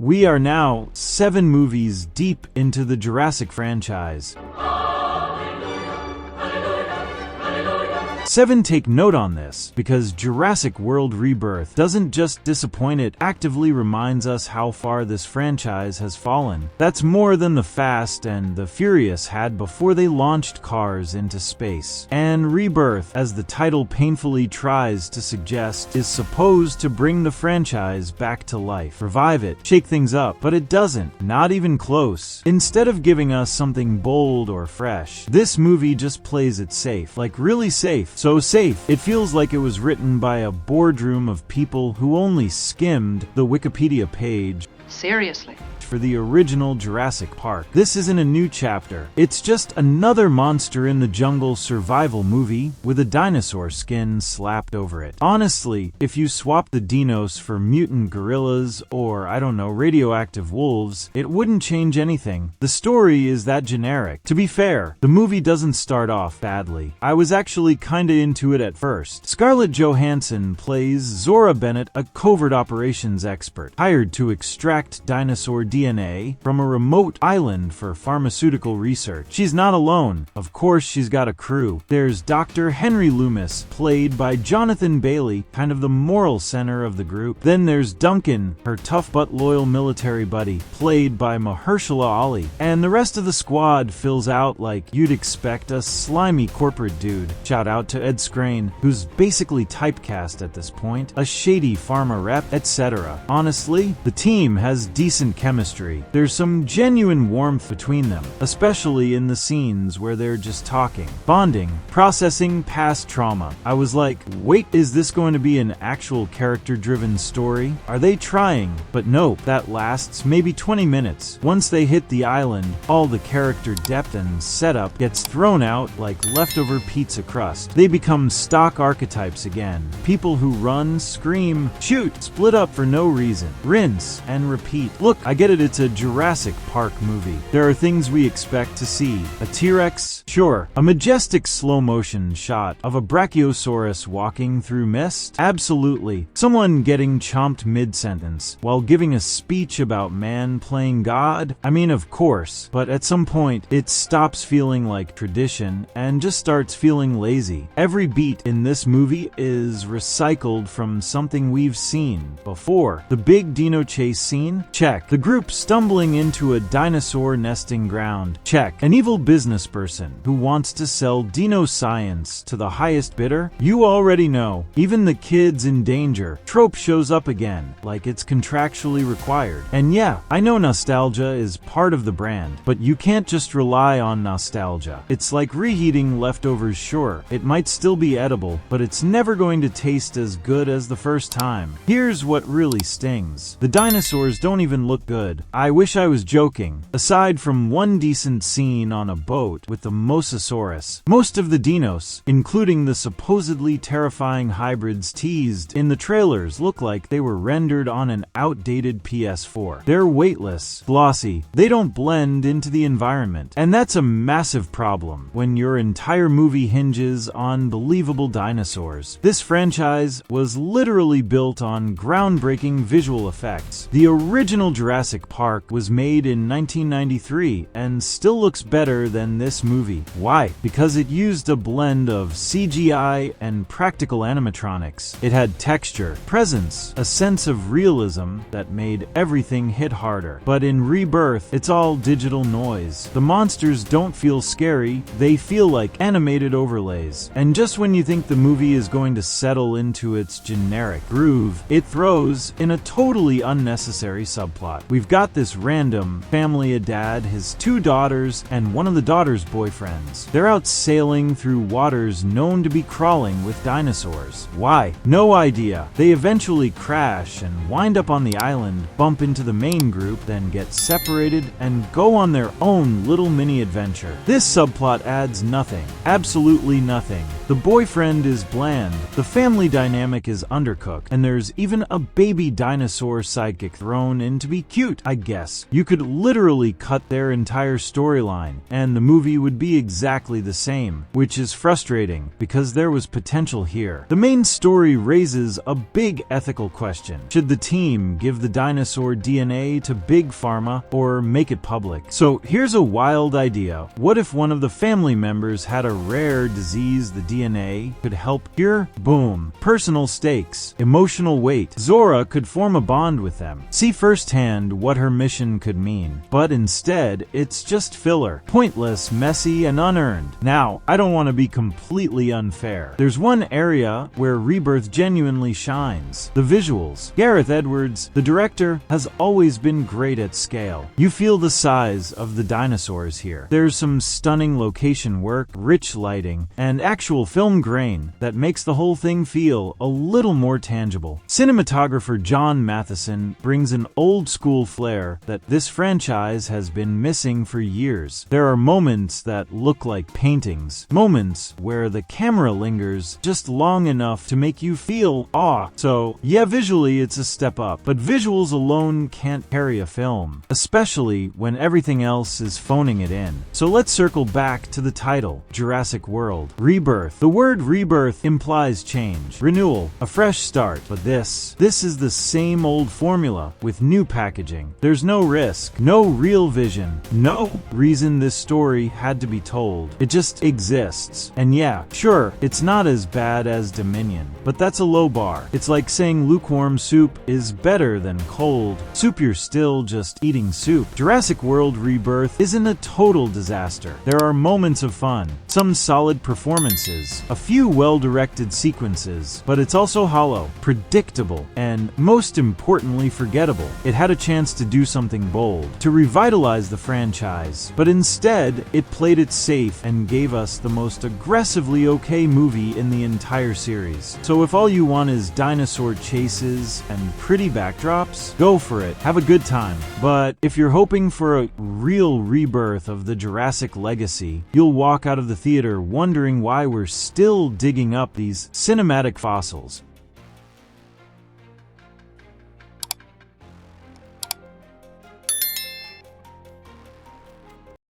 We are now 7 movies deep into the Jurassic franchise. 7 take note on this, because Jurassic World Rebirth doesn't just disappoint, it actively reminds us how far this franchise has fallen. That's more than the Fast and the Furious had before they launched cars into space. And Rebirth, as the title painfully tries to suggest, is supposed to bring the franchise back to life, revive it, shake things up, but it doesn't, not even close. Instead of giving us something bold or fresh, this movie just plays it safe, like really safe. So safe, it feels like it was written by a boardroom of people who only skimmed the Wikipedia page. Seriously? For the original Jurassic Park. This isn't a new chapter. It's just another monster in the jungle survival movie with a dinosaur skin slapped over it. Honestly, if you swap the dinos for mutant gorillas or, I don't know, radioactive wolves, it wouldn't change anything. The story is that generic. To be fair, the movie doesn't start off badly. I was actually kinda into it at first. Scarlett Johansson plays Zora Bennett, a covert operations expert, hired to extract dinosaur DNA from a remote island for pharmaceutical research. She's not alone. Of course, she's got a crew. There's Dr. Henry Loomis, played by Jonathan Bailey, kind of the moral center of the group. Then there's Duncan, her tough but loyal military buddy, played by Mahershala Ali. And the rest of the squad fills out like you'd expect a slimy corporate dude. Shout out to Ed Skrein, who's basically typecast at this point, a shady pharma rep, etc. Honestly, the team has decent chemistry. There's some genuine warmth between them, especially in the scenes where they're just talking, bonding, processing past trauma. I was like, wait, is this going to be an actual character-driven story? Are they trying? But nope, that lasts maybe 20 minutes. Once they hit the island, all the character depth and setup gets thrown out like leftover pizza crust. They become stock archetypes again. People who run, scream, shoot, split up for no reason, rinse, and repeat. Look, I get it, it's a Jurassic Park movie. There are things we expect to see. A T-Rex? Sure. A majestic slow-motion shot of a Brachiosaurus walking through mist? Absolutely. Someone getting chomped mid-sentence while giving a speech about man playing God? I mean, of course, but at some point, it stops feeling like tradition and just starts feeling lazy. Every beat in this movie is recycled from something we've seen before. The big dino chase scene? Check. The group stumbling into a dinosaur nesting ground? Check. An evil business person who wants to sell dino science to the highest bidder? You already know. Even the kids in danger trope shows up again, like it's contractually required. And yeah, I know nostalgia is part of the brand, but you can't just rely on nostalgia. It's like reheating leftovers. Sure, it might still be edible, but it's never going to taste as good as the first time. Here's what really stings. The dinosaurs don't even look good. I wish I was joking. Aside from one decent scene on a boat with the Mosasaurus, most of the dinos, including the supposedly terrifying hybrids teased in the trailers, look like they were rendered on an outdated PS4. They're weightless, glossy, they don't blend into the environment. And that's a massive problem when your entire movie hinges on believable dinosaurs. This franchise was literally built on groundbreaking visual effects. The original Jurassic Park was made in 1993 and still looks better than this movie. Why? Because it used a blend of CGI and practical animatronics. It had texture, presence, a sense of realism that made everything hit harder. But in Rebirth, it's all digital noise. The monsters don't feel scary, they feel like animated overlays. And just when you think the movie is going to settle into its generic groove, it throws in a totally unnecessary subplot. We've got this random family, a dad, his 2 daughters, and one of the daughter's boyfriends. They're out sailing through waters known to be crawling with dinosaurs. Why? No idea. They eventually crash and wind up on the island, bump into the main group, then get separated and go on their own little mini adventure. This subplot adds nothing. Absolutely nothing. The boyfriend is bland, the family dynamic is undercooked, and there's even a baby dinosaur sidekick thrown in to be cute, I guess. You could literally cut their entire storyline, and the movie would be exactly the same, which is frustrating, because there was potential here. The main story raises a big ethical question. Should the team give the dinosaur DNA to Big Pharma, or make it public? So here's a wild idea. What if one of the family members had a rare disease the DNA could help cure? Boom. Personal stakes. Emotional weight. Zora could form a bond with them. See firsthand what her mission could mean. But instead, it's just filler. Pointless, messy, and unearned. Now, I don't want to be completely unfair. There's one area where Rebirth genuinely shines. The visuals. Gareth Edwards, the director, has always been great at scale. You feel the size of the dinosaurs here. There's some stunning location work, rich lighting, and actual film grain that makes the whole thing feel a little more tangible. Cinematographer John Matheson brings an old-school flair that this franchise has been missing for years. There are moments that look like paintings, moments where the camera lingers just long enough to make you feel awe. So, yeah, visually it's a step up, but visuals alone can't carry a film, especially when everything else is phoning it in. So let's circle back to the title, Jurassic World. Rebirth. The word rebirth implies change, renewal, a fresh start, but this is the same old formula with new packaging. There's no risk, no real vision, no reason this story had to be told. It just exists. And yeah, sure, it's not as bad as Dominion, but that's a low bar. It's like saying lukewarm soup is better than cold soup. You're still just eating soup. Jurassic World Rebirth isn't a total disaster. There are moments of fun, some solid performances, a few well-directed sequences, but it's also hollow, predictable, and most importantly forgettable. It had a chance to do something bold, to revitalize the franchise, but instead it played it safe and gave us the most aggressively okay movie in the entire series. So if all you want is dinosaur chases and pretty backdrops, go for it. Have a good time. But if you're hoping for a real rebirth of the Jurassic legacy, you'll walk out of the theater wondering why we're still digging up these cinematic fossils.